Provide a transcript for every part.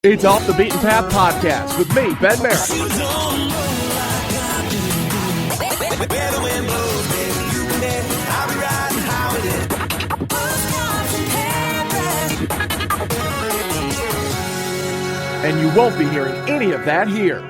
It's Off the Beaten Path Podcast with me, Ben Merritt. And you won't be hearing any of that here.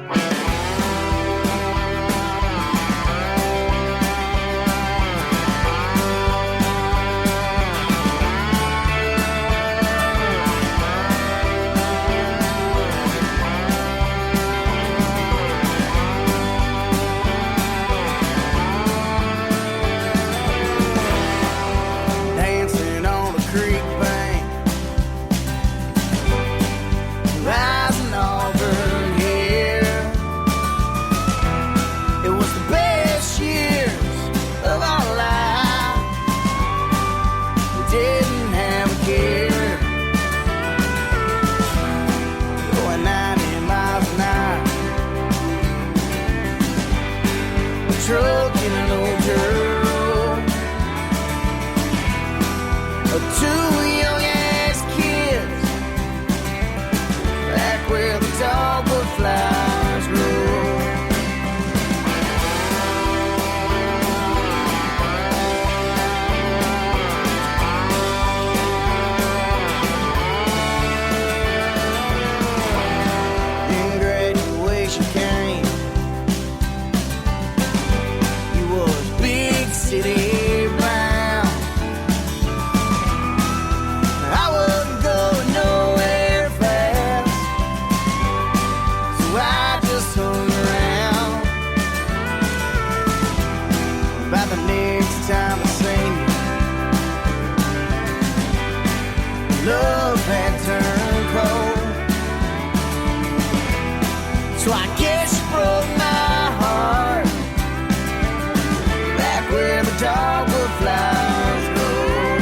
Dogwood flowers grow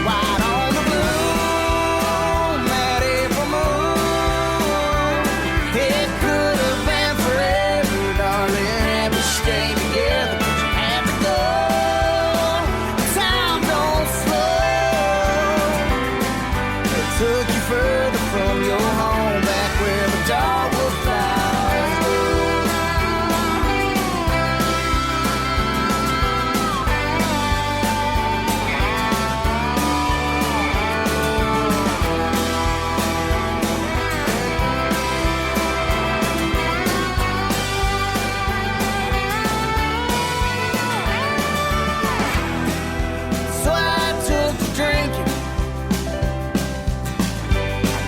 wide on the bloom, that April moon. It could have been forever, darling, if we stayed together, but you had to go. Time don't slow. It took you further from your home, back where the dogwood flowers grow.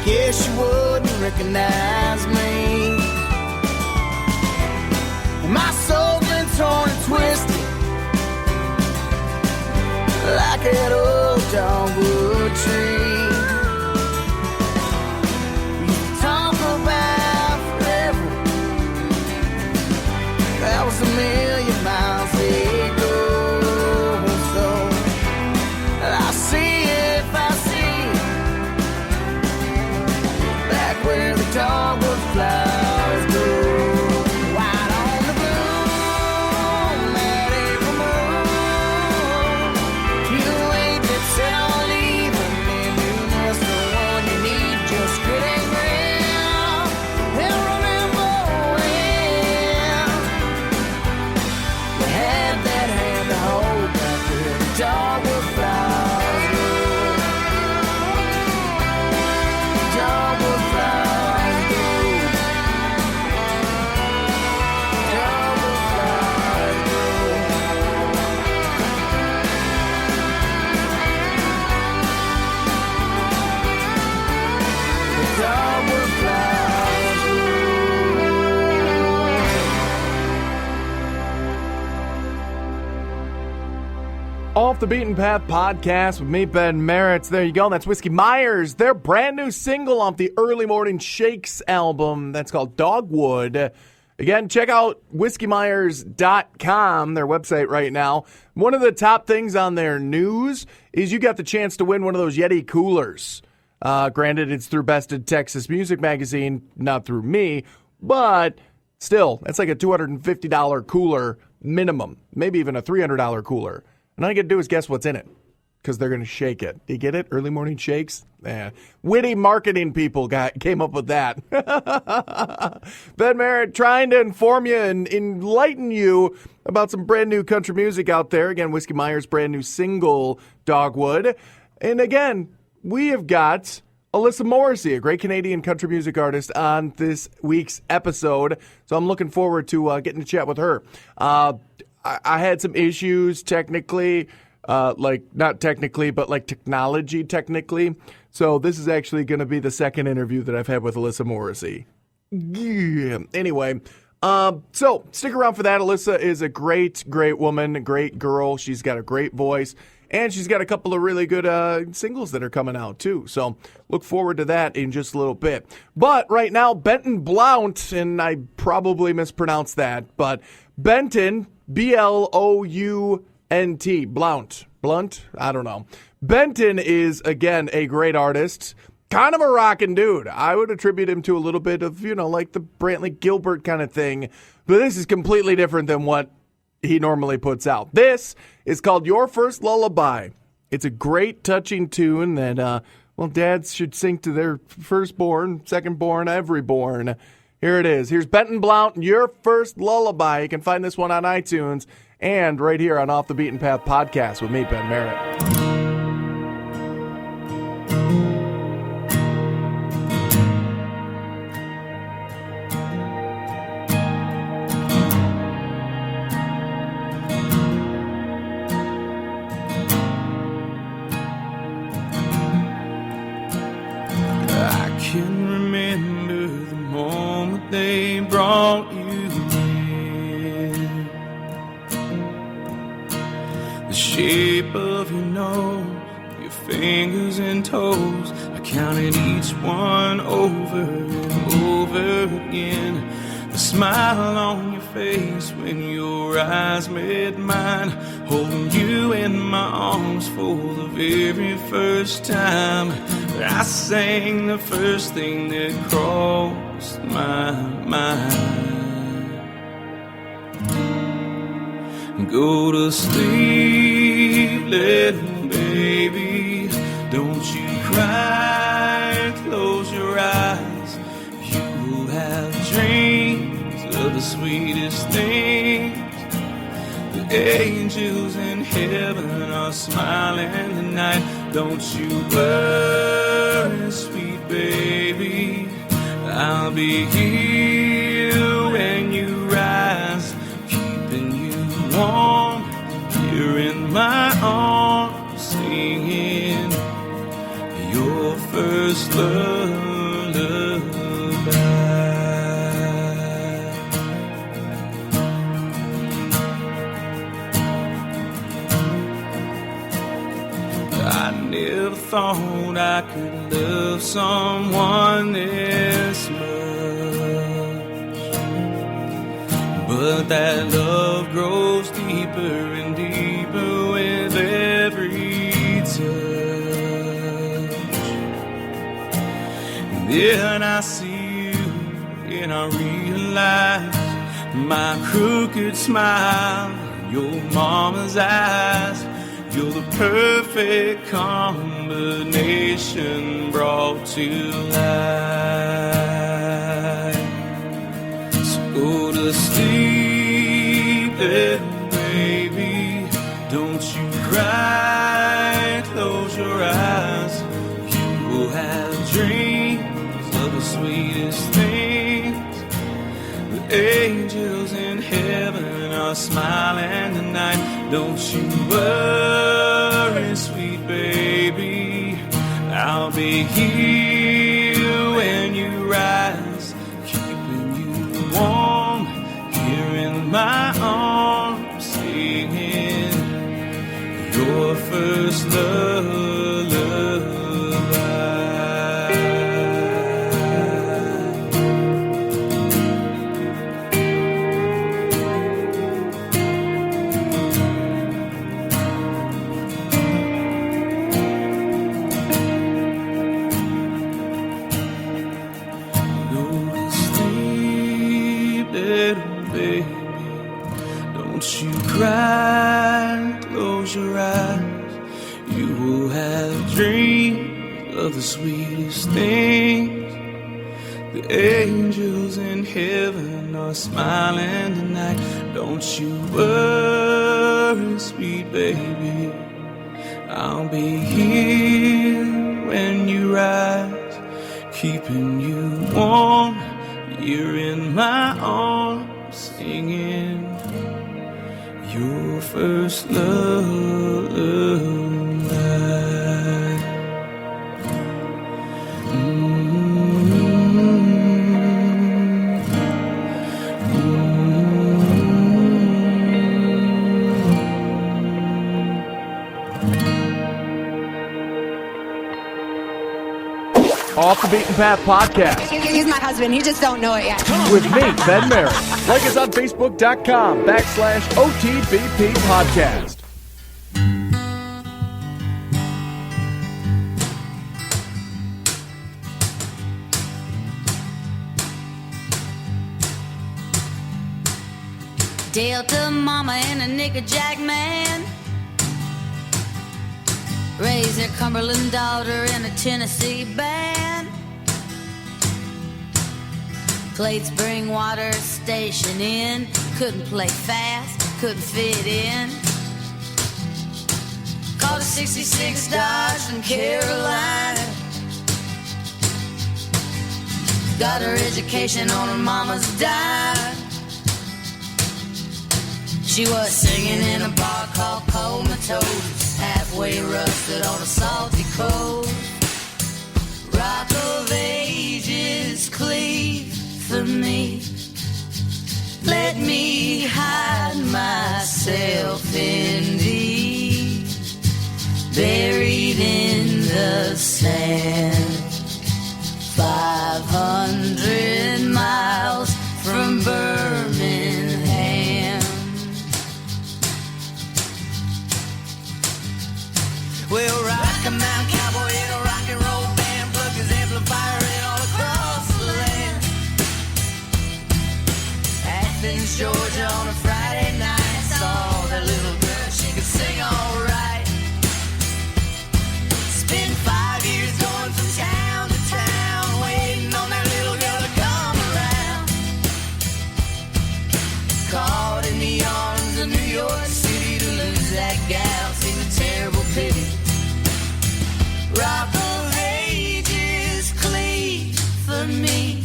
Guess you wouldn't recognize me. My soul's been torn and twisted like that old dogwood tree. We talk about forever, that was a million miles ago. So I'll see if I see where the dogwood flowers grow, wide on the bloom, that April moon. You ain't that set on leaving, and you must the one you need, just grit and grin. And remember when you had that hand to hold back where the dogwood flowers grow. Dogwood flowers. Off the Beaten Path Podcast with me, Ben Merritt. There you go. That's Whiskey Myers. Their brand new single off the Early Morning Shakes album. That's called Dogwood. Again, check out whiskeymyers.com, their website right now. One of the top things on their news is you got the chance to win one of those Yeti coolers. Granted, it's through Bested Texas Music Magazine, not through me, but still, that's like a $250 cooler minimum, maybe even a $300 cooler. And all you got to do is guess what's in it. because they're going to shake it. Do you get it? Early morning shakes? Witty marketing people came up with that. Ben Merritt trying to inform you and enlighten you about some brand new country music out there. Again, Whiskey Myers' brand new single, Dogwood. And again, we have got Alyssa Morrissey, a great Canadian country music artist, on this week's episode. So I'm looking forward to getting to chat with her. I had some issues technically. Not technically, but like technology technically. So this is actually going to be the second interview that I've had with Alyssa Morrissey. Yeah. Anyway, so stick around for that. Alyssa is a great, great woman, a great girl. She's got a great voice, and she's got a couple of really good singles that are coming out too. So look forward to that in just a little bit. But right now, Benton Blount, and I probably mispronounced that, but Benton, B-L-O-U-N-T, Blount. Blunt? I don't know. Benton is, again, a great artist. Kind of a rockin' dude. I would attribute him to a little bit of, like the Brantley Gilbert kind of thing. But this is completely different than what he normally puts out. This is called Your First Lullaby. It's a great, touching tune that, dads should sing to their firstborn, secondborn, everyborn. Here it is. Here's Benton Blount, Your First Lullaby. You can find this one on iTunes and right here on Off the Beaten Path podcast with me, Ben Merritt. I can remember the moment they brought you in. The shape of your nose, your fingers and toes, I counted each one over and over again. The smile on your face when your eyes met mine, holding you in my arms for the very first time. I sang the first thing that crossed my mind. Go to sleep, little baby, don't you cry, close your eyes. You will have dreams of the sweetest things. The angels in heaven are smiling tonight. Don't you worry, sweet baby, I'll be here when you rise, keeping you warm here in my arms, singing your first lullaby. I never thought I could love someone this much, but that love grows deeper and deeper with every touch. And then I see you and I realize my crooked smile, your mama's eyes. You're the perfect combination brought to life. So go to sleep, little baby, don't you cry, close your eyes. You will have dreams of the sweetest things. The angels in heaven are smiling tonight. Don't you worry, sweet baby, I'll be here when you rise, keeping you warm here in my arms, singing your first lullaby. Cry, close your eyes. You the sweetest things. The angels in heaven are smiling tonight. Don't you worry, sweet baby, I'll be here when you rise, keeping you warm. You're in my arms, singing your first lullaby. Off the Beaten Path podcast He's my husband. You just don't know it yet. with me, Ben Merritt. Like us on Facebook.com/OTBP podcast. Delta mama and a nigger-jack man raised their Cumberland daughter in a Tennessee band. Played spring water station in, couldn't play fast, couldn't fit in. Called a 66 Dodge from Carolina. Got her education on her mama's dime. She was singing in a bar called Comatose, halfway rusted on a salty coast. Rock of ages cleave for me. Let me hide myself in thee, buried in the sand. 500 miles from Birmingham. We'll rock a mountain cowboy in a rock and roll band, plug his amplifier in all across the land. Athens, Georgia on a Friday night, saw that little girl, she could sing all right. Spent 5 years going from town to town, waiting on that little girl to come around. Caught in the arms of New York City, to lose that gal seemed a terrible pity. Rock of ages cleave for me.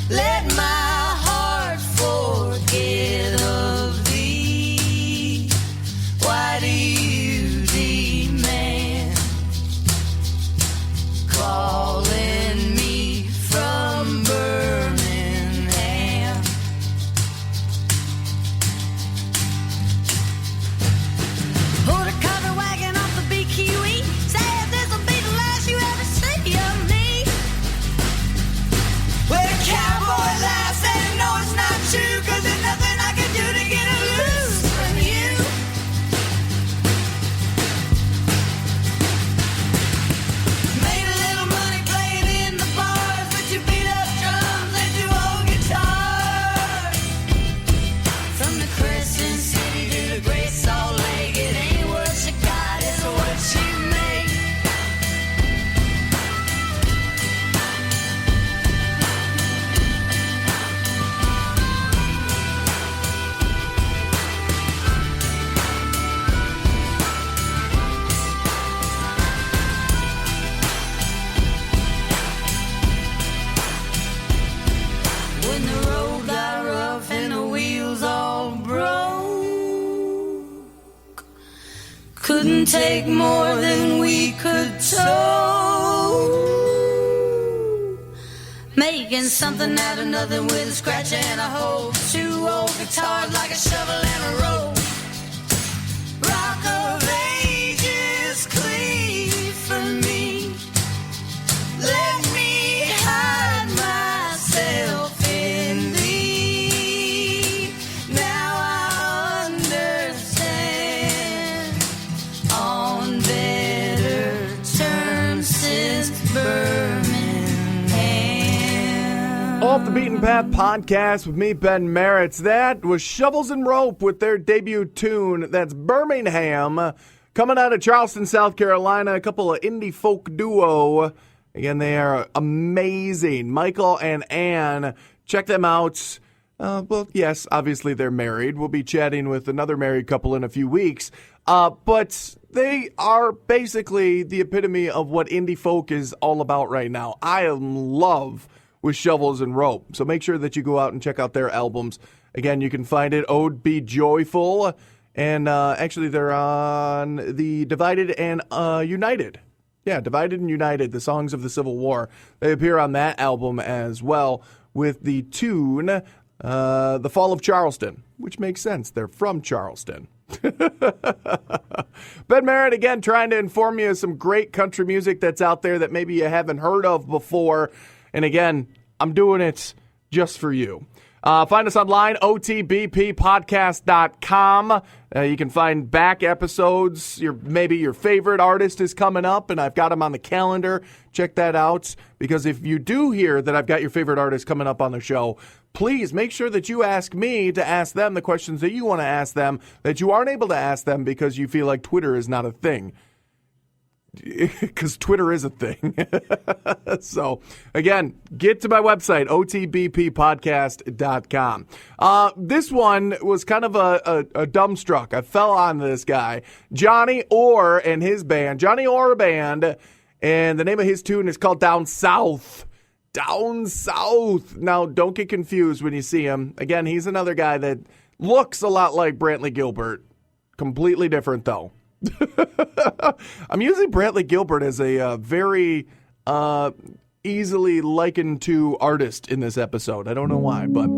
Let my heart forget of thee. Why do you demand calling me from Birmingham? Pulled a cover wagon off the BQE. Said this'll be the last you ever see of me. Well, the cowboy laughs and no, it's not true, 'cause there's nothing I can do to get it loose from you. Made a little money playing in the bars, but you beat up drums and you old guitars. From the Crescent City to the Great Salt Lake, it ain't what you got, it's what you make. When the road got rough and the wheels all broke, couldn't take more than we could tow. Making something out of nothing with a scratch and a hole. 2 old guitars like a shovel and a rope. Rock of ages cleave for me. Let me hide myself in thee. Now I understand, on better terms since Birmingham. Off the Beaten Path podcast with me, Ben Merritt. That was Shovels and Rope with their debut tune. That's Birmingham Coming out of Charleston, South Carolina, a couple of indie folk duo. Again, they are amazing. Michael and Ann. Check them out. Well, yes, obviously they're married. We'll be chatting with another married couple in a few weeks. But they are basically the epitome of what indie folk is all about right now. I am in love with Shovels and Rope. So make sure that you go out and check out their albums. Again, you can find it, Ode Be Joyful. And actually, they're on the Divided and United. Yeah, Divided and United, the Songs of the Civil War. They appear on that album as well with the tune, The Fall of Charleston, which makes sense. They're from Charleston. Ben Merritt, again, trying to inform you of some great country music that's out there that maybe you haven't heard of before. And again, I'm doing it just for you. Find us online, otbppodcast.com. You can find back episodes. Maybe your favorite artist is coming up, and I've got them on the calendar. Check that out, because if you do hear that I've got your favorite artist coming up on the show, please make sure that you ask me to ask them the questions that you want to ask them that you aren't able to ask them because you feel like Twitter is not a thing. Because Twitter is a thing. So, again, get to my website, otbppodcast.com. This one was kind of a dumbstruck. I fell on this guy, Johnny Orr and his band, Johnny Orr Band, and the name of his tune is called Down South. Down South. Now, don't get confused when you see him. Again, he's another guy that looks a lot like Brantley Gilbert. Completely different, though. I'm using Brantley Gilbert as a very easily likened to artist in this episode. I don't know why, but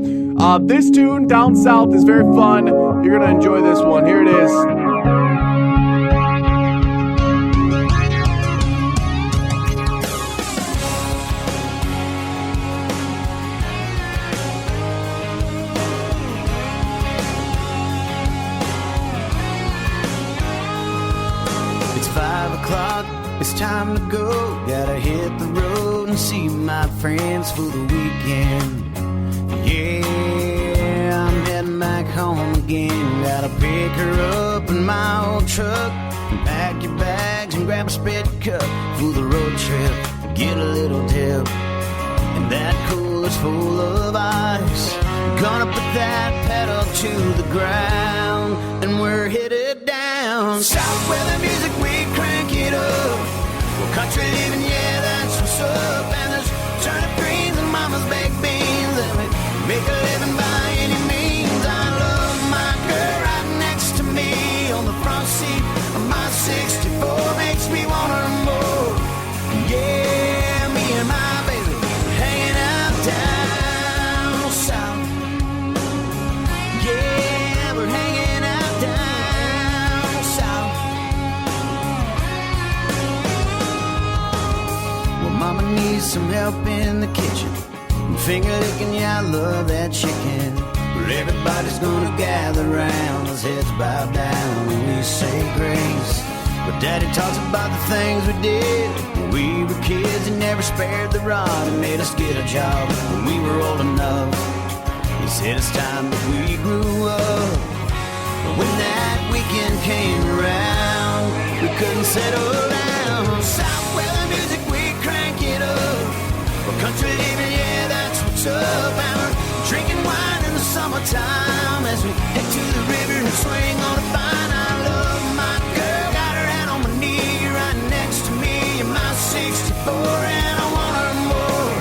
this tune, Down South, is very fun. You're going to enjoy this one. Here it is. It's time to go, gotta hit the road and see my friends for the weekend. Yeah, I'm heading back home again. Gotta pick her up in my old truck and pack your bags and grab a spit cup for the road trip. Get a little dip, and that cooler's full of ice. Gonna put that pedal to the ground, and we're headed down south where the music, we crank it up. Well, country living, yeah, that's what's up. And there's turnip greens and mama's baked beans, and we make a living by any means. I love my girl right next to me on the front seat of my 64. Makes me want her more. Yeah, me and my baby hanging out down south. Yeah, we're hanging out down south. Well, mama needs some help in the kitchen. Finger licking, yeah, I love that chicken. Well, everybody's gonna gather round as heads bow down when we say grace. But Daddy talks about the things we did when we were kids. He never spared the rod and made us get a job when we were old enough. He said it's time that we grew up. But when that weekend came around, we couldn't settle down. South where the music, we crank it up. Well, country living, yeah, that's what's up. And we're drinking wine in the summertime as we head to the river and swing on a vine. I love my girl, got her hand on my knee right next to me in my 64, and I want her more.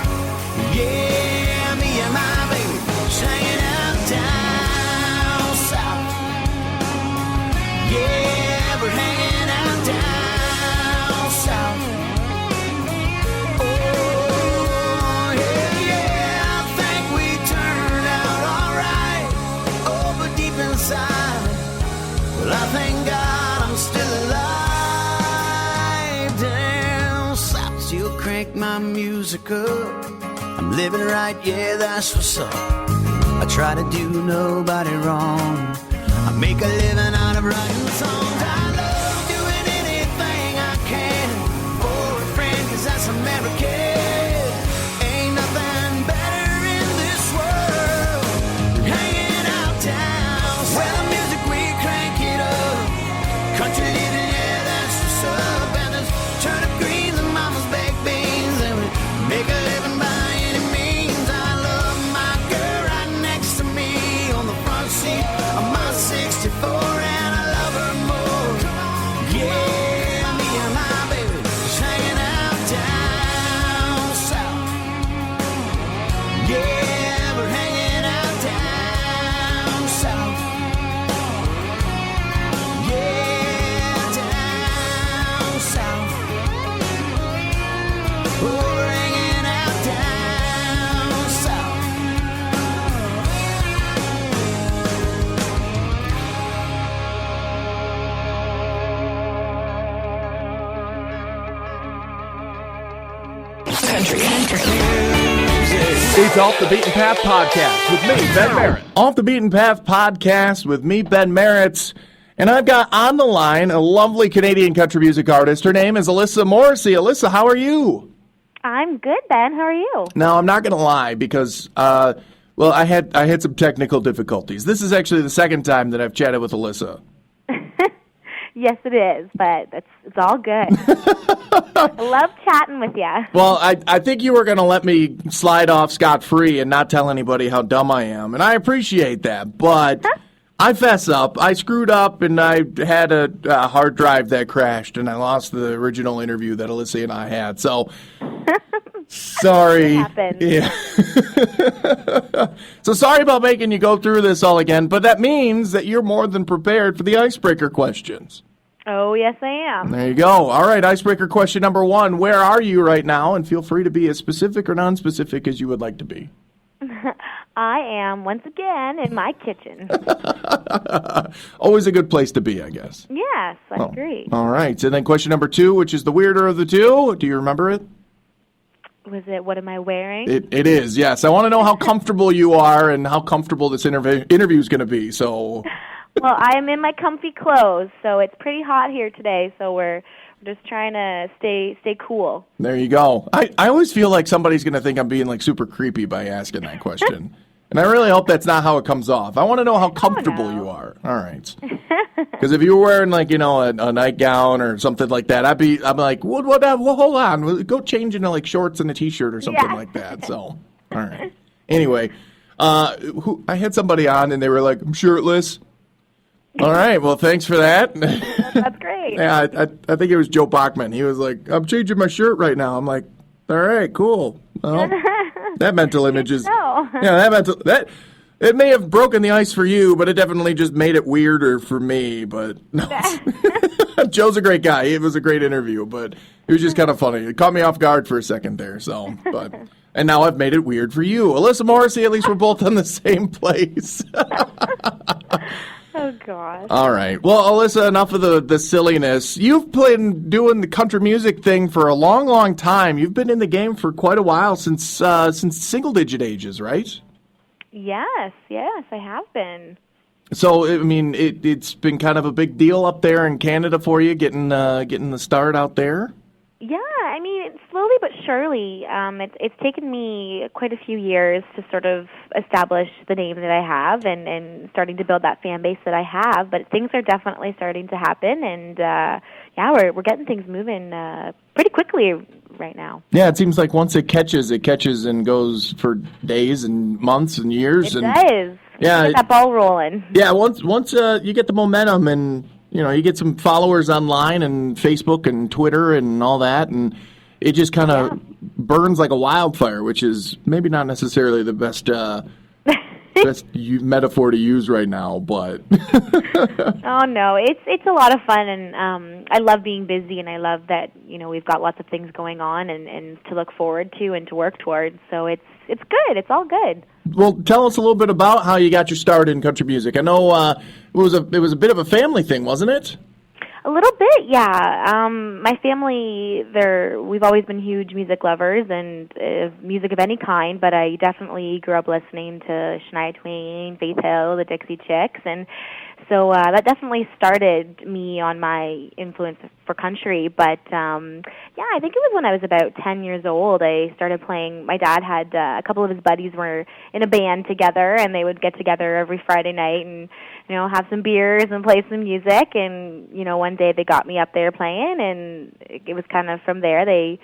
Yeah, me and my baby hanging out down south. Yeah, we're hanging out down south. Oh, yeah, I think we turned out alright. Oh, but deep inside, well, I thank God I'm still alive down south. Still crank my music up. I'm living right, yeah, that's what's up. I try to do nobody wrong. I make a living out of writing songs. I love doing anything I can for a friend, 'cause that's American. Ain't nothing better in this world than hanging out down. Well, the music, we crank it up. Country living, yeah, It's Off the Beaten Path Podcast with me, Ben Merritt. Off the Beaten Path Podcast with me, Ben Merritt. And I've got on the line a lovely Canadian country music artist. Her name is Alyssa Morrissey. Alyssa, how are you? I'm good, Ben. How are you? Now, I'm not going to lie because, I had some technical difficulties. This is actually the second time that I've chatted with Alyssa. Yes, it is, but it's all good. I love chatting with you. Well, I think you were going to let me slide off scot-free and not tell anybody how dumb I am, and I appreciate that, but I fess up. I screwed up, and I had a hard drive that crashed, and I lost the original interview that Alyssa and I had, so sorry. It happens. Yeah. So sorry about making you go through this all again, but that means that you're more than prepared for the Icebreaker questions. Oh, yes, I am. There you go. All right, Icebreaker question number 1. Where are you right now? And feel free to be as specific or non-specific as you would like to be. I am, once again, in my kitchen. Always a good place to be, I guess. Yes, I agree. All right. And then question number 2, which is the weirder of the two. Do you remember it? Was it, what am I wearing? It is, yes. I want to know how comfortable you are and how comfortable this interview is going to be. So, Well, I am in my comfy clothes, so it's pretty hot here today, so we're just trying to stay cool. There you go. I always feel like somebody's going to think I'm being like super creepy by asking that question. And I really hope that's not how it comes off. I want to know how comfortable you are. All right. Because if you were wearing like, a nightgown or something like that, I'm like, what, hold on. Go change into like shorts and a t-shirt or something like that. So, all right. Anyway, I had somebody on and they were like, I'm shirtless. All right. Well, thanks for that. That's great. Yeah, I think it was Joe Bachman. He was like, I'm changing my shirt right now. I'm like, all right, cool. Well, that mental image is, that it may have broken the ice for you, but it definitely just made it weirder for me. But no, Joe's a great guy. It was a great interview, but it was just kind of funny. It caught me off guard for a second there. So, and now I've made it weird for you, Alyssa Morrissey. At least we're both in the same place. Oh, God. All right. Well, Alyssa, enough of the silliness. You've been doing the country music thing for a long, long time. You've been in the game for quite a while, since single-digit ages, right? Yes, I have been. So, I mean, it's been kind of a big deal up there in Canada for you, getting the start out there? Yeah, I mean, slowly but surely. It's taken me quite a few years to sort of establish the name that I have and starting to build that fan base that I have. But things are definitely starting to happen, and we're getting things moving pretty quickly right now. Yeah, it seems like once it catches and goes for days and months and years. It does. Yeah, get that ball rolling. Yeah, once you get the momentum and you get some followers online and Facebook and Twitter and all that, and it just kind of burns like a wildfire, which is maybe not necessarily the best metaphor to use right now, but Oh no, it's a lot of fun, and I love being busy, and I love that we've got lots of things going on and to look forward to and to work towards. So it's good. It's all good. Well, tell us a little bit about how you got your start in country music. I know it was a bit of a family thing, wasn't it? A little bit, yeah. My family, we've always been huge music lovers and music of any kind, but I definitely grew up listening to Shania Twain, Faith Hill, the Dixie Chicks, and so that definitely started me on my influence for country. But I think it was when I was about 10 years old. I started playing. My dad had a couple of his buddies were in a band together, and they would get together every Friday night and have some beers and play some music. And one day they got me up there playing, and it was kind of from there. They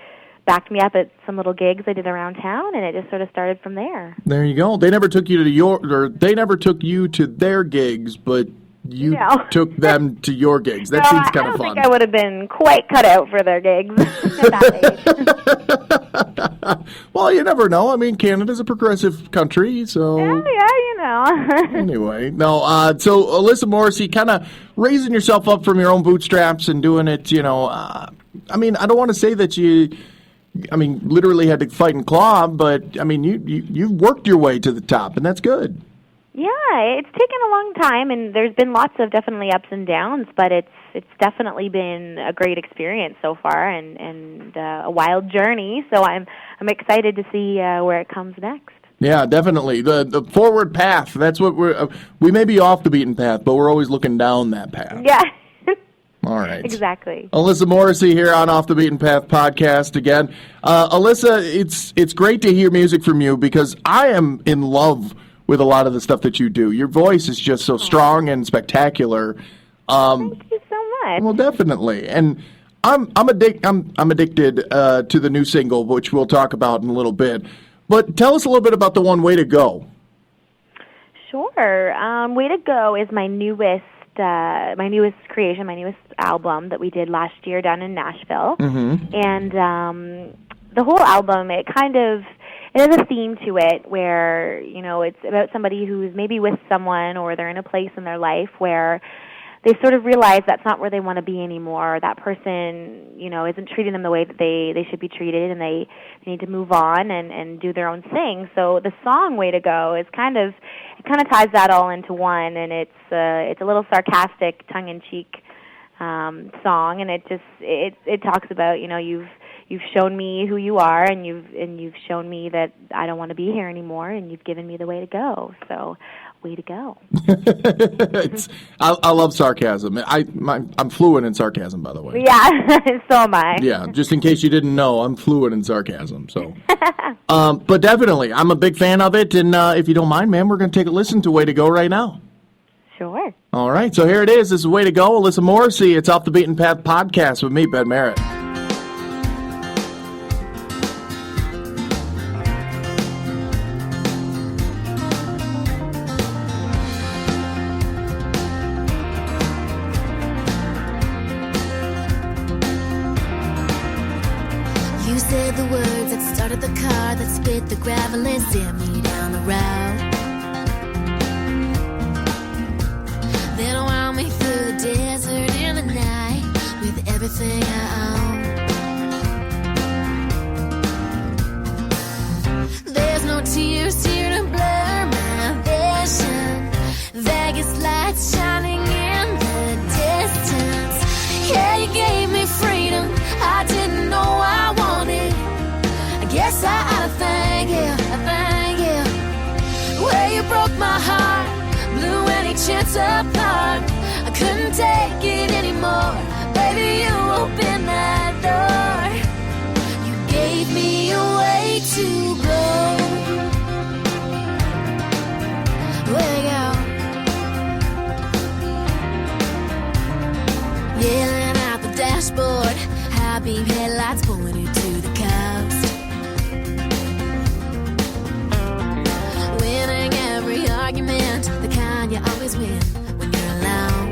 backed me up at some little gigs I did around town, and it just sort of started from there. There you go. They never took you to their gigs, but you took them to your gigs. That seems kind of fun. I don't think I would have been quite cut out for their gigs at that age. Well, you never know. I mean, Canada's a progressive country, so... Anyway, no, so Alyssa Morrissey, kind of raising yourself up from your own bootstraps and doing it, I mean, I don't want to say that you... literally had to fight and claw, but, you've worked your way to the top, and that's good. Yeah, it's taken a long time, and there's been lots of definitely ups and downs, but it's definitely been a great experience so far, and a wild journey. So I'm excited to see where it comes next. Yeah, definitely. The forward path, that's what we may be off the beaten path, but we're always looking down that path. Yeah. All right. Exactly. Alyssa Morrissey here on Off the Beaten Path podcast again. Alyssa, it's great to hear music from you because I am in love with a lot of the stuff that you do. Your voice is just so strong and spectacular. Thank you so much. Well, definitely. And I'm addicted to the new single, which we'll talk about in a little bit. But tell us a little bit about the one, Way to Go. Sure. Way to Go is my newest creation, my newest album that we did last year down in Nashville. Mm-hmm. And the whole album, it has a theme to it where, it's about somebody who's maybe with someone or they're in a place in their life where they sort of realize that's not where they want to be anymore. That person, isn't treating them the way that they should be treated, and they need to move on and do their own thing. So the song "Way to Go" is kind of ties that all into one, and it's a little sarcastic, tongue-in-cheek song, and it talks about you've shown me who you are, and you've shown me that I don't want to be here anymore, and you've given me the way to go. So. Way to go. I love sarcasm. I'm fluent in sarcasm, by the way. Yeah, so am I. Yeah, just in case you didn't know, I'm fluent in sarcasm. So, but definitely, I'm a big fan of it. And if you don't mind, ma'am, we're going to take a listen to Way to Go right now. Sure. All right, so here it is. This is Way to Go. Alyssa Morrissey. It's Off the Beaten Path podcast with me, Ben Merritt. Said the words that started the car that spit the gravel and sent me down the road. Then wound me through the desert in the night with everything I own. There's no tears here to blur my vision. Vegas lights shining in the distance. Yeah, you gave me freedom I didn't know I wanted. I guess I ought to thank you, Well, you broke my heart, blew any chance apart. I couldn't take it anymore. Baby, you opened that door. You gave me a way to go. Way to go. Yelling out the dashboard, high beam headlights pointed to the coast. Winning every argument, the kind you always win when you're alone.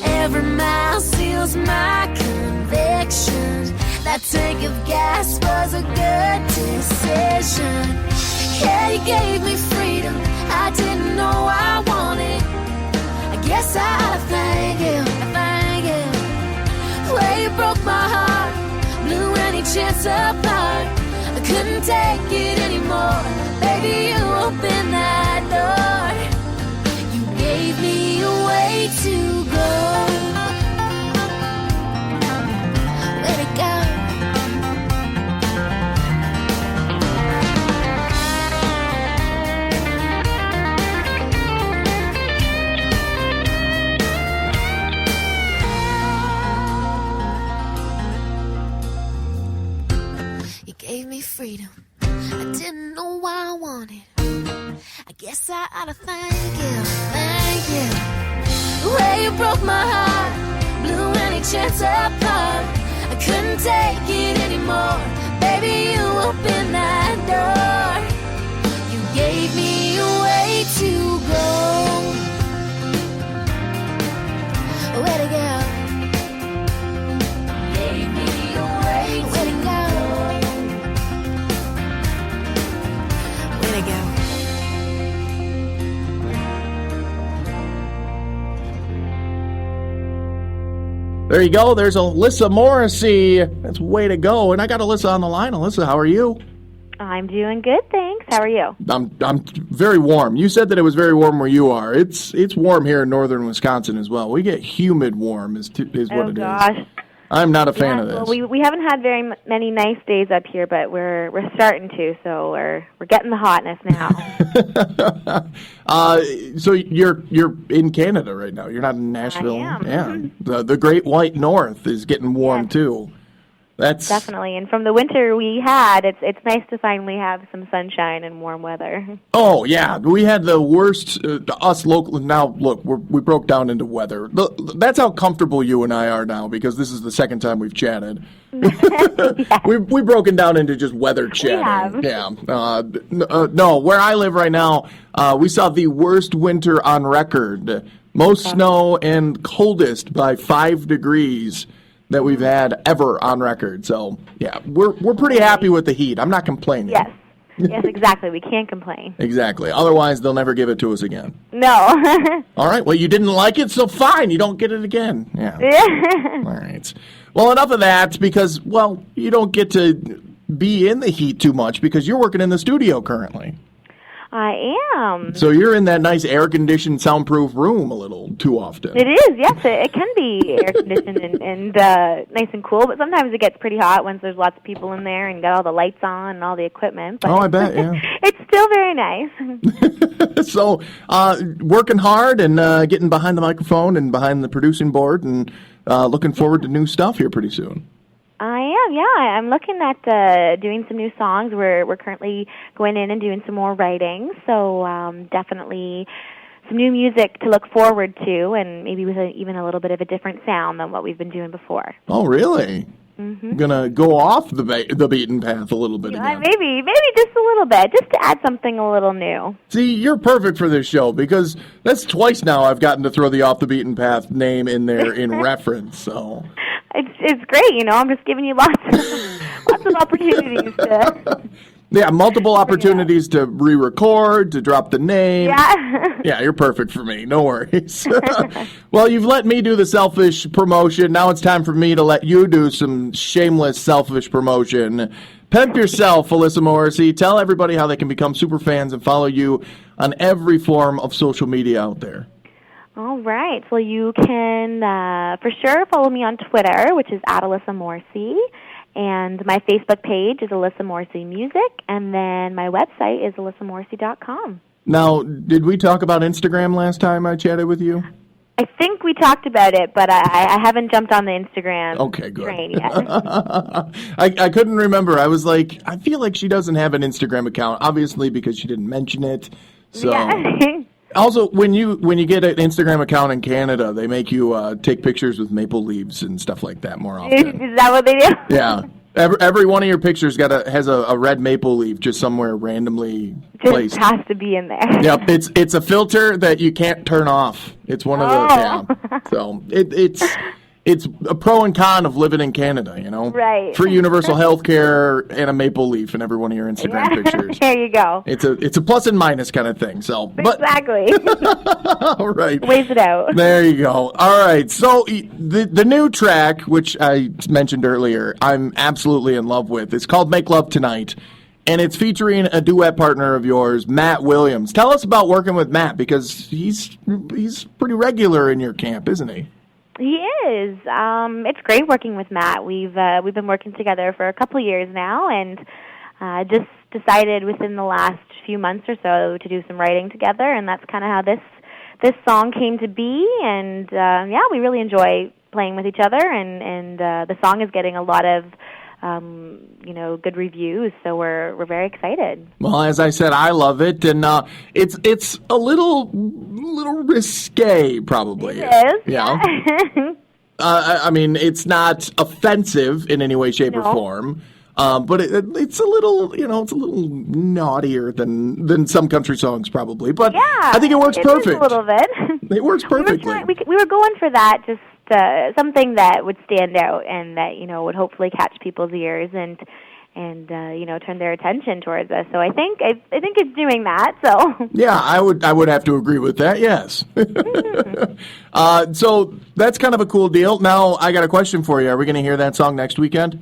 Every mile seals my conviction. That tank of gas was a good decision. Yeah, you gave me freedom I didn't know I wanted. I guess I ought to thank you, Well, you broke my heart, blew any chance apart. I couldn't take it anymore. Baby, you opened that door. You gave me a way to go. Way to go. Gave me freedom I didn't know I wanted. I guess I ought to thank you. Well, you broke my heart, blew any chance apart. I couldn't take it anymore. Baby, you opened that door. You gave me a way to go. Way to go. Gave me a way to go. There you go. There's Alyssa Morrissey. That's Way to Go. And I got Alyssa on the line. Alyssa, how are you? I'm doing good, thanks. How are you? I'm very warm. You said that it was very warm where you are. It's warm here in northern Wisconsin as well. We get humid warm is what Oh, it is. gosh. I'm not a fan of this. Well, we haven't had very many nice days up here, but we're starting to, so we're getting the hotness now. So you're in Canada right now. You're not in Nashville. I am. Yeah. The Great White North is getting warm Yes. too. That's Definitely, and from the winter we had, it's nice to finally have some sunshine and warm weather. Oh yeah, we had the worst. Us local. Now look, we broke down into weather. That's how comfortable you and I are now because this is the second time we've chatted. We've broken down into just weather chatting. We have. Yeah. No, where I live right now, we saw the worst winter on record. Most snow and coldest by 5 degrees that we've had ever on record. So yeah, we're pretty happy with the heat. I'm not complaining. Yes. Yes, exactly. We can't complain. Exactly. Otherwise, they'll never give it to us again. No. All right. Well, you didn't like it, so fine. You don't get it again. Yeah. All right. Well, enough of that because, well, you don't get to be in the heat too much because you're working in the studio currently. I am. So you're in that nice air-conditioned, soundproof room a little too often. It is, yes. It can be air-conditioned and nice and cool, but sometimes it gets pretty hot once there's lots of people in there and got all the lights on and all the equipment. But Oh, I bet, yeah. It's still very nice. So working hard and getting behind the microphone and behind the producing board and looking forward to new stuff here pretty soon. I am, yeah. I'm looking at doing some new songs. We're currently going in and doing some more writing, so definitely some new music to look forward to, and maybe with even a little bit of a different sound than what we've been doing before. Oh, really? Mm-hmm. Gonna go off the beaten path a little bit again. Maybe just a little bit, just to add something a little new. See, you're perfect for this show because that's twice now I've gotten to throw the off the beaten path name in there in reference. So it's great, you know. I'm just giving you lots of opportunities to. yeah, multiple opportunities to re-record, to drop the name. Yeah. Yeah, you're perfect for me. No worries. Well, you've let me do the selfish promotion. Now it's time for me to let you do some shameless selfish promotion. Pimp yourself, Alyssa Morrissey. Tell everybody how they can become super fans and follow you on every form of social media out there. All right. Well, you can for sure follow me on Twitter, which is @AlyssaMorrissey. And my Facebook page is Alyssa Morrissey Music. And then my website is alyssamorrissey.com. Now, did we talk about Instagram last time I chatted with you? I think we talked about it, but I haven't jumped on the Instagram train yet. I couldn't remember. I was like, I feel like she doesn't have an Instagram account, obviously because she didn't mention it. So. Yeah. Also, when you get an Instagram account in Canada, they make you take pictures with maple leaves and stuff like that more often. Is that what they do? Yeah. Every one of your pictures has a red maple leaf just somewhere randomly placed. Just has to be in there. Yep, it's a filter that you can't turn off. It's one of the so it's a pro and con of living in Canada, you know. Right. Free universal health care and a maple leaf in every one of your Instagram pictures. There you go. It's a plus and minus kind of thing. So Exactly. all right. Weighs it out. There you go. All right. So the new track, which I mentioned earlier, I'm absolutely in love with. It's called Make Love Tonight, and it's featuring a duet partner of yours, Matt Williams. Tell us about working with Matt because he's pretty regular in your camp, isn't he? He is. It's great working with Matt. We've been working together for a couple of years now, and just decided within the last few months or so to do some writing together, and that's kind of how this song came to be. And we really enjoy playing with each other, and the song is getting a lot of good reviews, so we're very excited. Well, as I said, I love it, and it's a little risque, probably. It is. Yeah. I mean, it's not offensive in any way, shape, or form. But it's a little, it's a little naughtier than some country songs, probably. But I think it works perfect. Is a little bit. It works perfectly. We were going for that, just something that would stand out and that would hopefully catch people's ears and turn their attention towards us. So I think it's doing that. So yeah, I would have to agree with that. Yes. So that's kind of a cool deal. Now I got a question for you. Are we going to hear that song next weekend?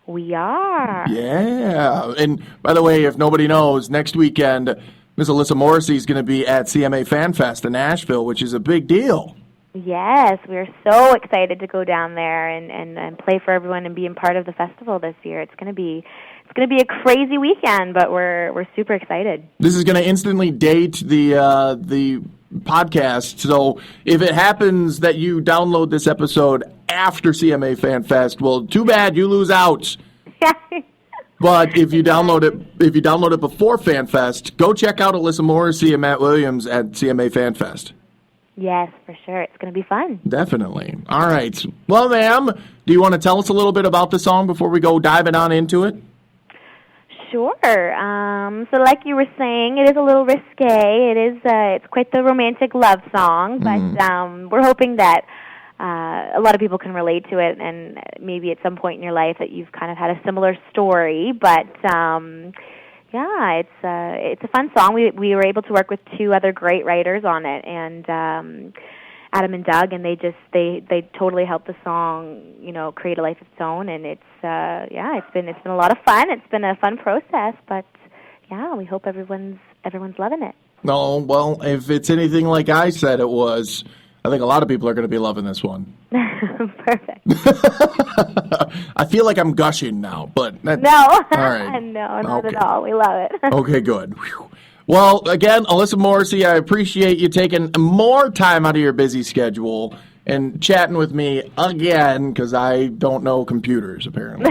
We are. Yeah. And by the way, if nobody knows, next weekend, Miss Alyssa Morrissey is going to be at CMA Fan Fest in Nashville, which is a big deal. Yes, we're so excited to go down there and play for everyone and be a part of the festival this year. It's going to be a crazy weekend, but we're super excited. This is going to instantly date the podcast. So if it happens that you download this episode after CMA Fan Fest, well, too bad, you lose out. But if you download it before Fan Fest, go check out Alyssa Morrissey and Matt Williams at CMA Fan Fest. Yes, for sure. It's going to be fun. Definitely. All right. Well, ma'am, do you want to tell us a little bit about the song before we go diving on into it? Sure. So like you were saying, it is a little risque. It's quite the romantic love song, but we're hoping that a lot of people can relate to it, and maybe at some point in your life that you've kind of had a similar story. But yeah, it's a fun song. We were able to work with two other great writers on it, and Adam and Doug, and they totally helped the song, create a life of its own. And it's it's been a lot of fun. It's been a fun process, but yeah, we hope everyone's loving it. No, well, if it's anything like I said it was, I think a lot of people are going to be loving this one. Perfect. I feel like I'm gushing now, but no, all right. No, not at all. We love it. Okay, good. Whew. Well, again, Alyssa Morrissey, I appreciate you taking more time out of your busy schedule and chatting with me again, because I don't know computers, apparently.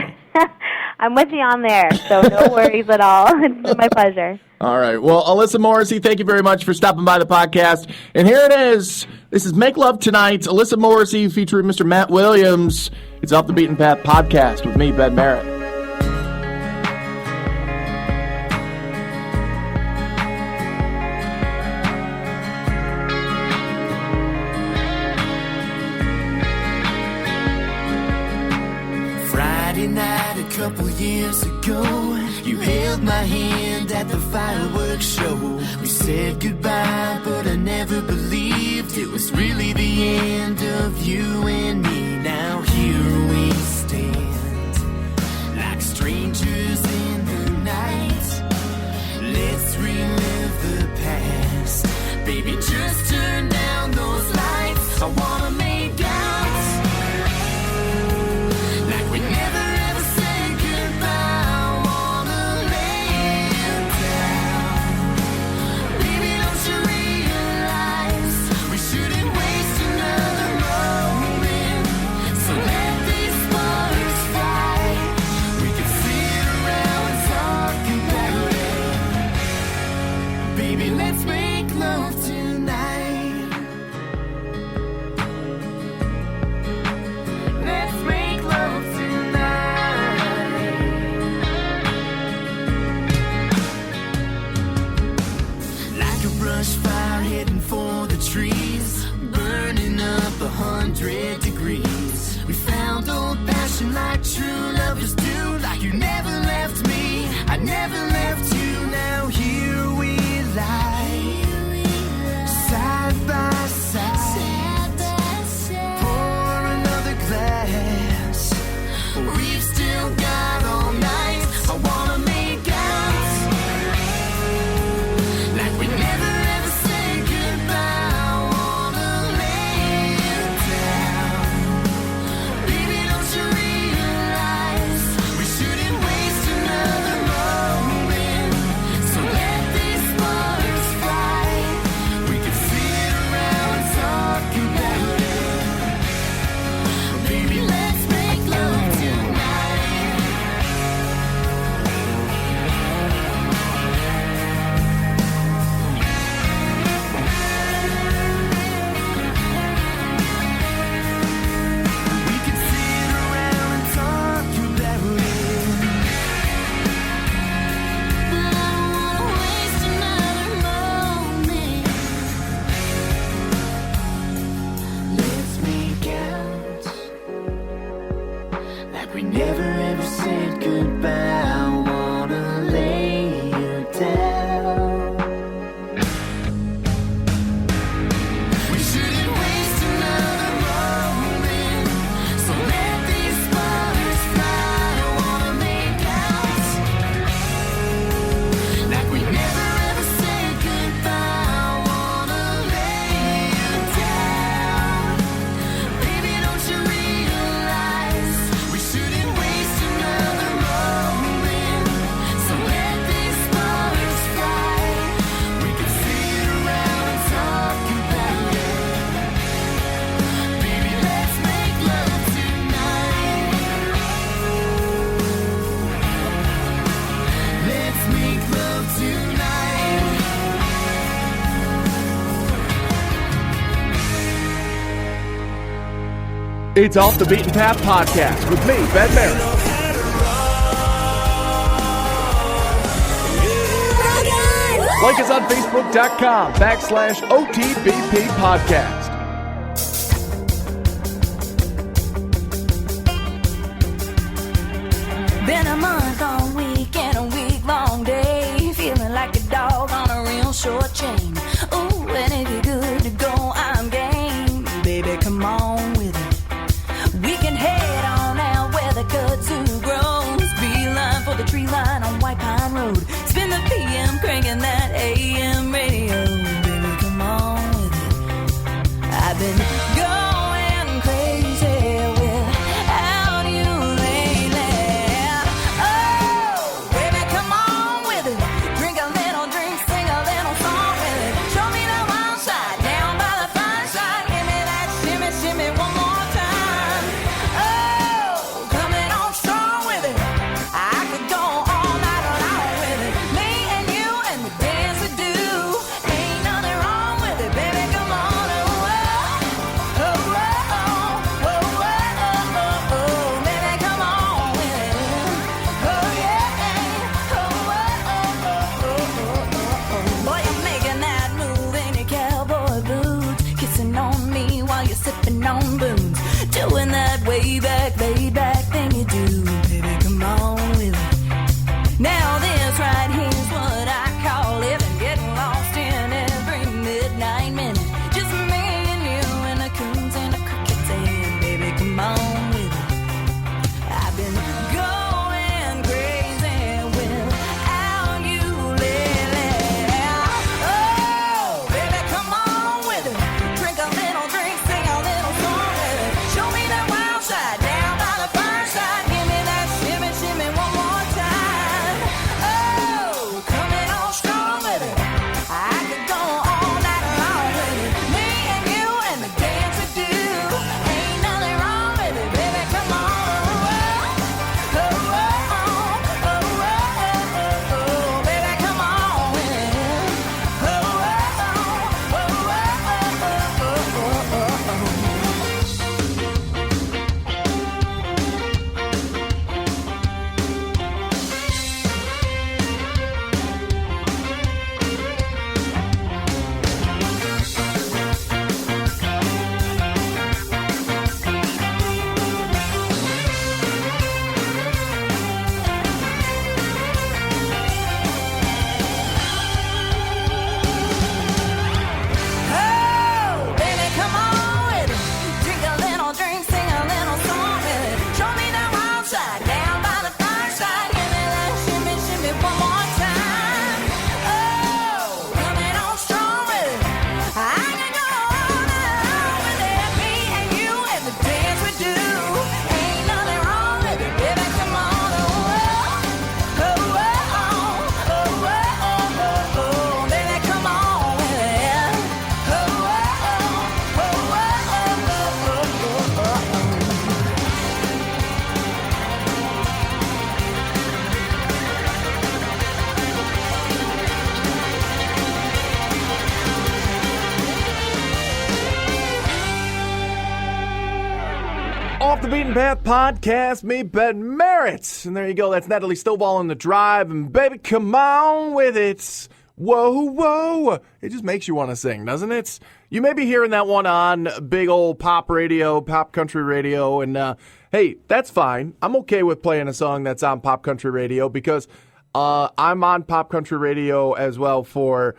I'm with you on there, so no worries at all. It's been my pleasure. All right. Well, Alyssa Morrissey, thank you very much for stopping by the podcast. And here it is. This is Make Love Tonight, Alyssa Morrissey featuring Mr. Matt Williams. It's Off the Beaten Path podcast with me, Ben Merritt. Friday night a couple years ago, you held my hand at the fireworks show. We said goodbye, but I never believed it was really the end of you and me. Now here we stand, like strangers in the night. Let's relive the past. Baby, just turn down those lights. I wanna make out like we never ever said goodbye. I wanna lay it down. Baby, don't you realize we shouldn't waste another moment? So let these sparks fly. We can sit around and talk about it. Baby, let's make love tonight. Let's make love tonight. Like a brush fire heading for the trees, burning up 100 degrees. We found old passion like true lovers do. Like you never left me, I never left you. Now here we lie, side by side. Pour another glass. We've still got all night. I wanna make out like we never ever said goodbye. I wanna lay it down. Baby, don't you realize we shouldn't waste another moment? It's Off the Beaten Path Podcast with me, Ben Merritt. Like us on Facebook.com/OTBP Podcast. Been a month on week and a week-long day, feeling like a dog on a real short chain. Ooh, and if you're good to go, I'm game. Baby, come on with it. We can head on out where the kudzu grows. Beeline for the tree line on White Pine Road. Spin the PM, cranking that AM radio. Baby, come on with it. I've been going crazy without you lately. Oh, baby, come on with it. Drink a little drink, sing a little song with it. Show me the wild side, down by the fireside. Give me that shimmy, shimmy one more time. Oh, coming on strong with it. I could go all night long with it. Me and you and the dance we do. Ain't nothing wrong with it, baby, come on. Oh, oh, oh, oh, oh, oh, oh, baby, come on with it. Oh, yeah. Oh, oh, oh, oh, oh, oh. Boy, you're making that move in your cowboy boots. Kissing on me while you're sipping on booze. Doing that way back, laid back thing you do. Baby, come on with it. Now this right here's what I call living. Getting lost in every midnight minute. Just me and you and the coons and the crickets. And baby, come on with it. I've been going crazy without you lately. Oh, baby, come on with it. Drink a little drink, sing a little song with it. Show me that wild side, down by the fireside. Give me that shimmy, shimmy one more time. Oh, coming on strong with it. I could go all night long with it. Me and you and the dance we do. Ain't nothing wrong with it, baby, come on. Oh, oh, oh, oh, oh, oh, oh, baby, come on with it. Oh, oh, oh, oh, oh, oh, oh, oh. Oh, baby, come on with it. Drink a little drink, sing a little song with it. Show me that wild side, down by the fireside. Give me that shimmy, shimmy one more time. Oh, coming on strong with it. I can go all night long with it. Me and you and the dance we do. Ain't nothing wrong with it, baby, come on. Oh, oh, oh, oh, oh, oh, oh, baby, come on with it. Oh, oh, oh, oh, oh, oh, oh, oh. Off the Beaten Path Podcast, me, Ben Merritt. And there you go. That's Natalie Stovall in the drive. And baby, come on with it. Whoa, whoa. It just makes you want to sing, doesn't it? You may be hearing that one on big old pop radio, pop country radio. And hey, that's fine. I'm okay with playing a song that's on pop country radio because I'm on pop country radio as well for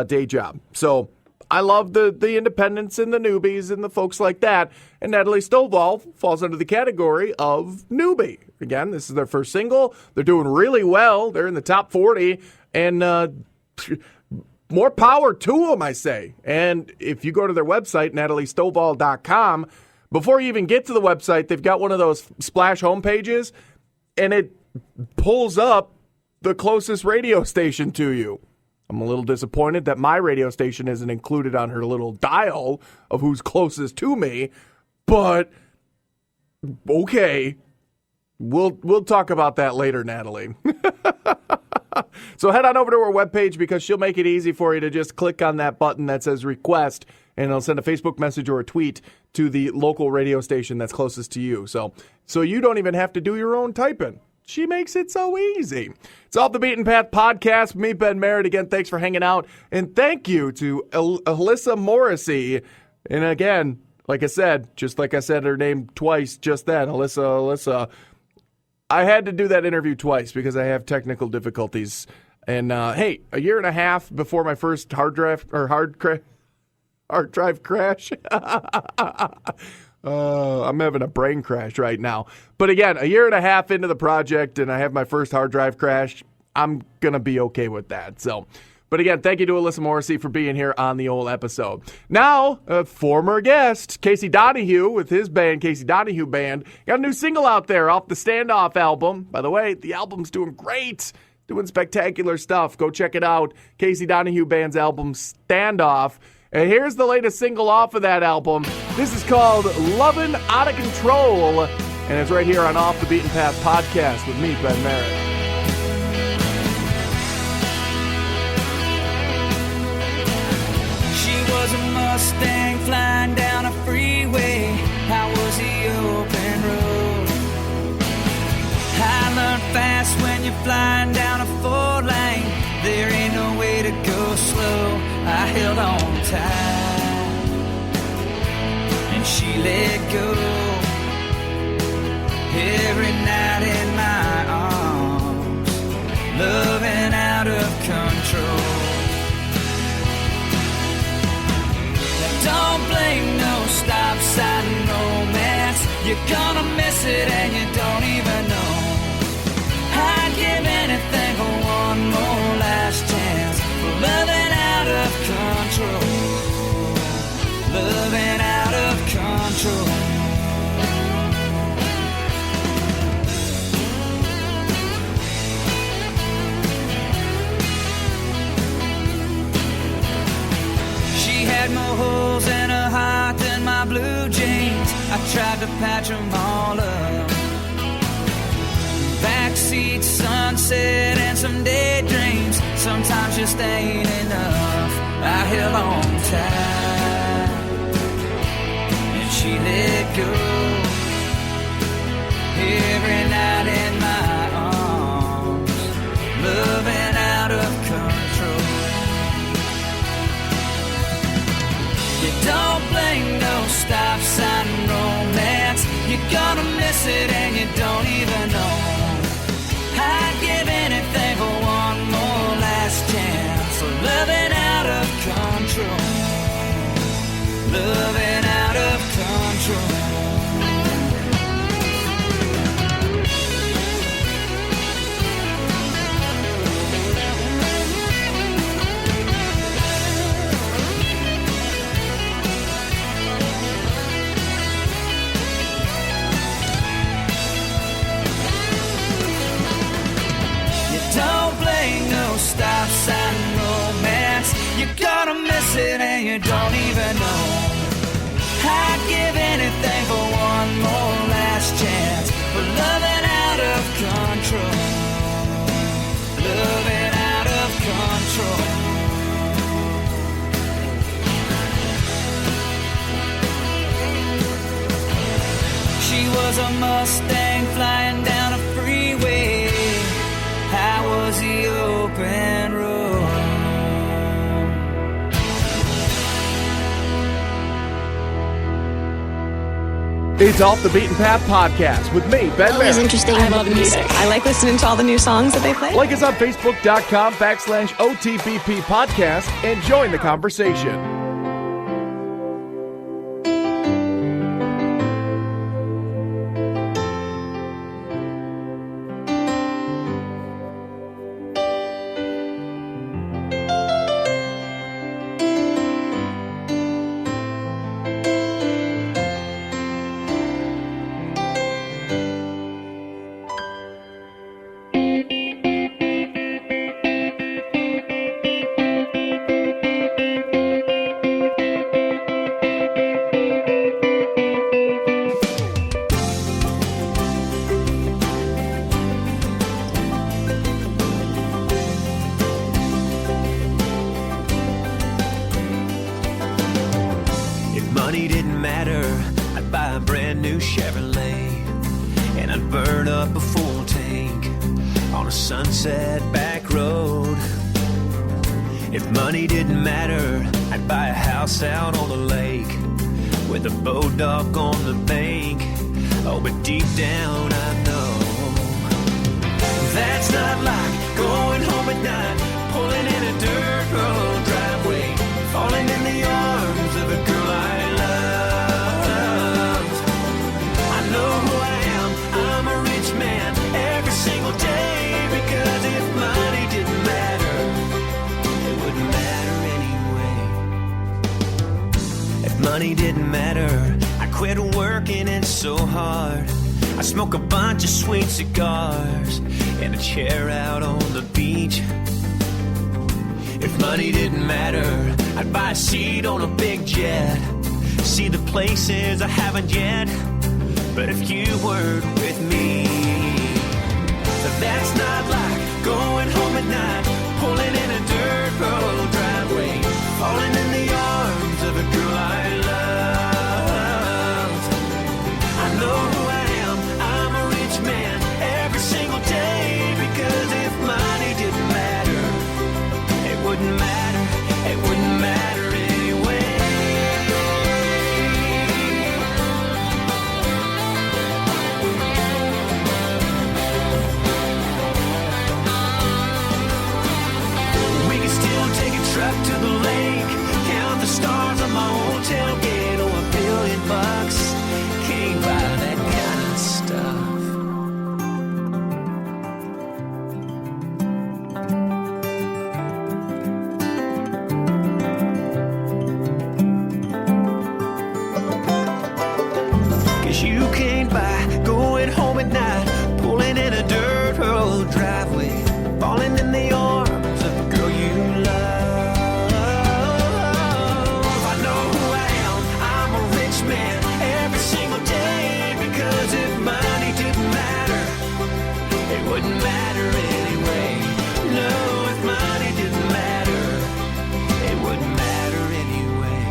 day job. So I love the independents and the newbies and the folks like that. And Natalie Stovall falls under the category of newbie. Again, this is their first single. They're doing really well. They're in the top 40. And more power to them, I say. And if you go to their website, nataliestovall.com, before you even get to the website, they've got one of those splash home pages, and it pulls up the closest radio station to you. I'm a little disappointed that my radio station isn't included on her little dial of who's closest to me, but okay. We'll talk about that later, Natalie. So head on over to her webpage because she'll make it easy for you to just click on that button that says request, and it'll send a Facebook message or a tweet to the local radio station that's closest to you. So you don't even have to do your own typing. She makes it so easy. It's Off the Beaten Path podcast. Me, Ben Merritt. Again, thanks for hanging out. And thank you to Alyssa Morrissey. And again, like I said her name twice just then, Alyssa. I had to do that interview twice because I have technical difficulties. And hey, a year and a half before my first hard drive crash. I'm having a brain crash right now. But again, a year and a half into the project, and I have my first hard drive crash. I'm going to be okay with that. But again, thank you to Alyssa Morrissey for being here on the old episode. Now, a former guest, Casey Donahue, with his band, Casey Donahue Band, got a new single out there off the Standoff album. By the way, the album's doing great, doing spectacular stuff. Go check it out. Casey Donahue Band's album, Standoff. And here's the latest single off of that album. This is called Lovin Out of Control, and it's right here on Off the Beaten Path podcast with me, Ben Merritt. Was a Mustang flying down a freeway. I was the open road. I learned fast when you're flying down a 4-lane. There ain't no way to go slow. I held on tight and she let go. Every night in my arms, loving out of control. Don't blame no stop sign romance. You're gonna miss it and you don't even know. I'd give anything for one more last chance. For loving out of control. Loving out of control. Had more holes in her heart than my blue jeans. I tried to patch them all up. Backseat, sunset, and some daydreams. Sometimes just ain't enough. I held on tight and she let go. Every night in my arms, loving out of control. Don't blame no stop sign romance. You're gonna miss it and you don't even know. I'd give anything for one more last chance. So loving out of control. Loving out of control. Stop sign romance. You're gonna miss it and you don't even know. I'd give anything for one more last chance. For loving out of control. Loving out of control. She was a Mustang flying down a freeway. I was the open road. It's Off the Beaten Path podcast with me, Ben It's Merritt. interesting about the music. I like listening to all the new songs that they play. Like us on Facebook.com/OTBP podcast and join the conversation. on a sunset back road. If money didn't matter, I'd buy a house out on the lake with a boat dock on the bank. Oh, but deep down I know that's not like going home at night, pulling in a dirt road driveway, falling in the arms of a girl I love. I know who I am, I'm a rich man every single day, because if money didn't matter, it wouldn't matter anyway. If money didn't matter, I quit working it so hard. I smoke a bunch of sweet cigars in a chair out on the beach. If money didn't matter, I'd buy a seat on a big jet, see the places I haven't yet. But if you weren't with me, that's not like going home at night, pulling in a dirt road driveway, falling in the arms of a girl I love. I know who I am, I'm a rich man every single day, because if money didn't matter, it wouldn't matter, it wouldn't matter anyway. We could still take a truck to the lake, count the stars on my old tailgate, or $1 billion can't buy that kind of stuff. You can't buy going home at night, pulling in a dirt road driveway, falling in the arms of a girl you love. I know who I am, I'm a rich man every single day, because if money didn't matter, it wouldn't matter anyway. No, if money didn't matter, it wouldn't matter anyway.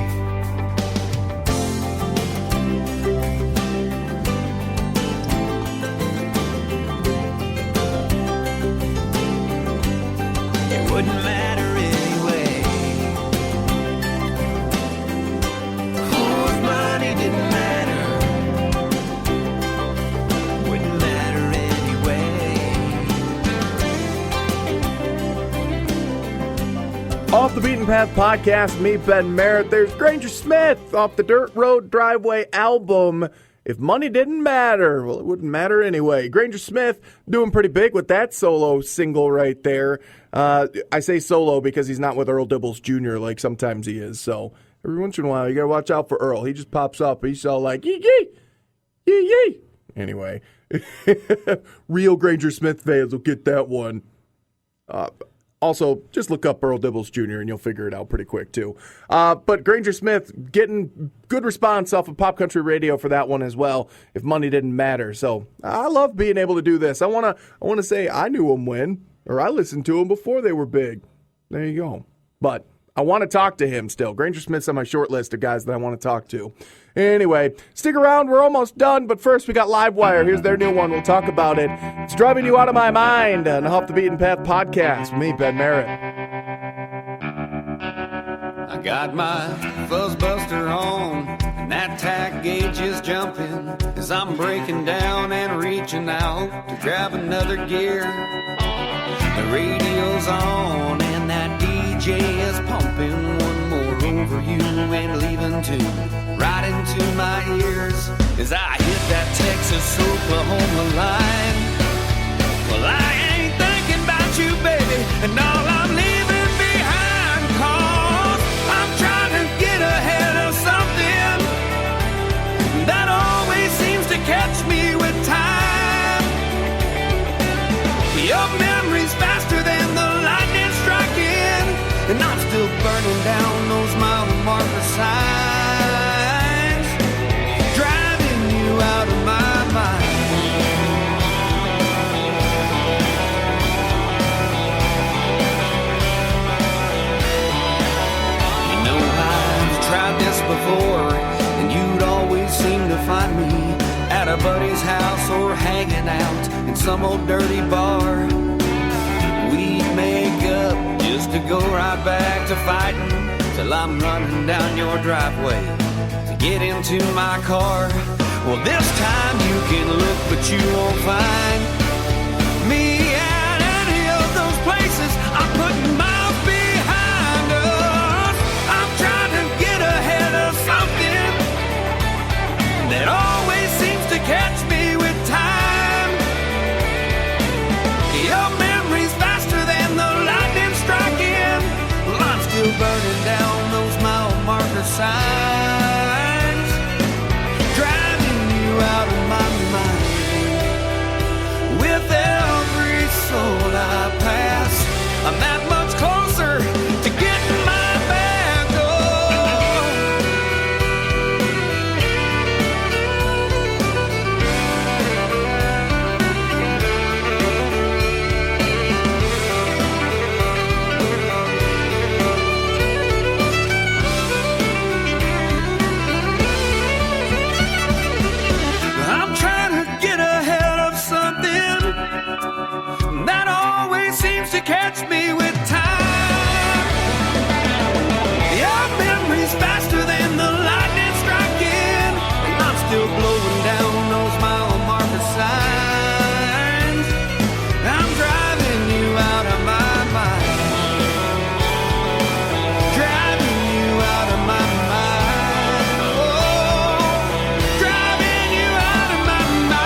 Wouldn't matter anyway. Oh, if money didn't matter, wouldn't matter anyway. Off the Beaten Path podcast, me, Ben Merritt. There's Granger Smith off the Dirt Road Driveway album. If money didn't matter, well, it wouldn't matter anyway. Granger Smith doing pretty big with that solo single right there. I say solo because he's not with Earl Dibbles Jr. like sometimes he is. So every once in a while, you got to watch out for Earl. He just pops up. He's all like, yee, yee, yee, yee. Anyway, real Granger Smith fans will get that one. Also, just look up Earl Dibbles Jr. and you'll figure it out pretty quick, too. But Granger Smith getting good response off of Pop Country Radio for that one as well, if money didn't matter. So I love being able to do this. I want to say I knew him when, or I listened to him before they were big. There you go. But I want to talk to him still. Granger Smith's on my short list of guys that I want to talk to. Anyway, stick around. We're almost done. But first, we got Livewire. Here's their new one. We'll talk about it. It's Driving You Out of My Mind on the Off the Beaten Path podcast with me, Ben Merritt. I got my fuzzbuster on, and that tack gauge is jumping as I'm breaking down and reaching out to grab another gear. The radio's on, and that DJ is pumping one more over you and leaving two right into my ears as I hit that Texas-Oklahoma line. Well, I ain't thinking about you, baby, and all I'm leaving behind, 'cause I'm trying to get ahead of something that always seems to catch me with time. Your memory's faster than the lightning striking, and I'm still burning down those mile marker signs, driving you out of my mind. You know I've tried this before, and you'd always seem to find me at a buddy's house or hanging out in some old dirty bar. of fighting till I'm running down your driveway to get into my car. Well, this time you can look, but you won't find me at any of those places. I'm putting miles behind us. I'm trying to get ahead of something that always seems to catch me with time. Your memory's faster than the lightning striking. Well, I'm still burning down those mile marker signs, driving you out of my mind. With every soul I pass, I'm that much closer to getting my bag on. I'm trying to get ahead of something that always seems to catch me with time. Your memory's faster than the lightning striking, and I'm still blowing down those mile marker signs. I'm driving you out of my mind, driving you out of my mind. Oh, driving you out of my mind.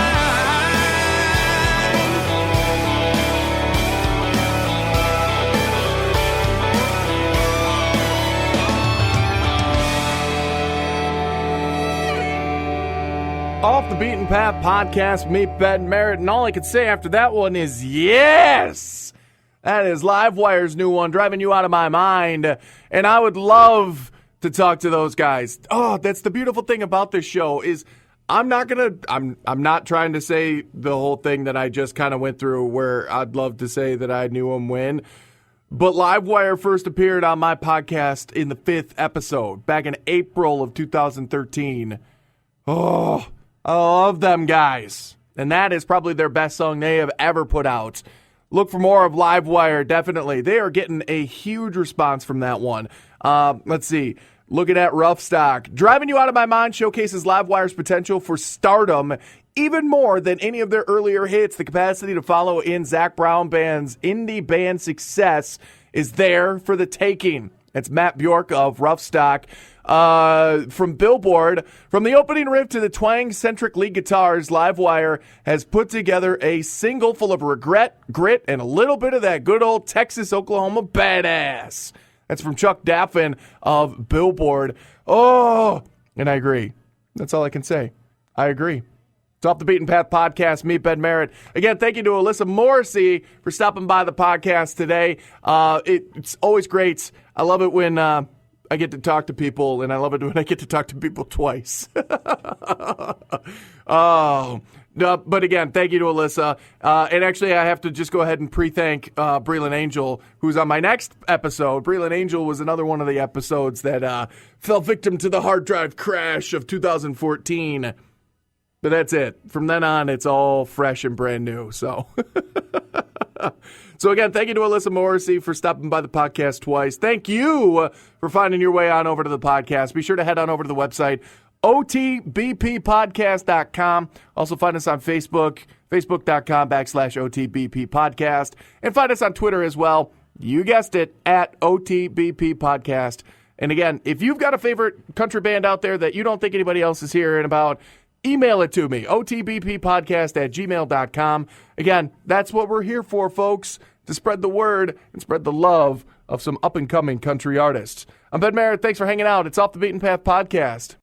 Off the Beaten Path podcast, meet Ben Merritt, and all I could say after that one is yes! That is Livewire's new one, Driving You Out of My Mind, and I would love to talk to those guys. Oh, that's the beautiful thing about this show is I'm not trying to say the whole thing that I just kind of went through where I'd love to say that I knew him when, but Livewire first appeared on my podcast in the 5th episode back in April of 2013. Oh, I love them guys. And that is probably their best song they have ever put out. Look for more of Livewire, definitely. They are getting a huge response from that one. Let's see. Looking at Rough Stock. Driving You Out of My Mind showcases Livewire's potential for stardom even more than any of their earlier hits. The capacity to follow in Zach Brown Band's indie band success is there for the taking. It's Matt Bjork of Rough Stock. From Billboard, from the opening riff to the twang-centric lead guitars, Livewire has put together a single full of regret, grit, and a little bit of that good old Texas, Oklahoma badass. That's from Chuck Daffin of Billboard. Oh, and I agree. That's all I can say. I agree. It's Off the Beaten Path podcast. Meet Ben Merritt. Again, thank you to Alyssa Morrissey for stopping by the podcast today. It's always great. I love it when I get to talk to people, and I love it when I get to talk to people twice. Oh, no, but again, thank you to Alyssa. And actually, I have to just go ahead and pre-thank Breland Angel, who's on my next episode. Breland Angel was another one of the episodes that fell victim to the hard drive crash of 2014. But that's it. From then on, it's all fresh and brand new. So, so again, thank you to Alyssa Morrissey for stopping by the podcast twice. Thank you for finding your way on over to the podcast. Be sure to head on over to the website, otbppodcast.com. Also find us on Facebook, facebook.com/OTBP podcast. And find us on Twitter as well. You guessed it, at OTBP podcast. And again, if you've got a favorite country band out there that you don't think anybody else is hearing about, email it to me, otbppodcast@gmail.com. Again, that's what we're here for, folks, to spread the word and spread the love of some up-and-coming country artists. I'm Ben Merritt. Thanks for hanging out. It's Off the Beaten Path podcast.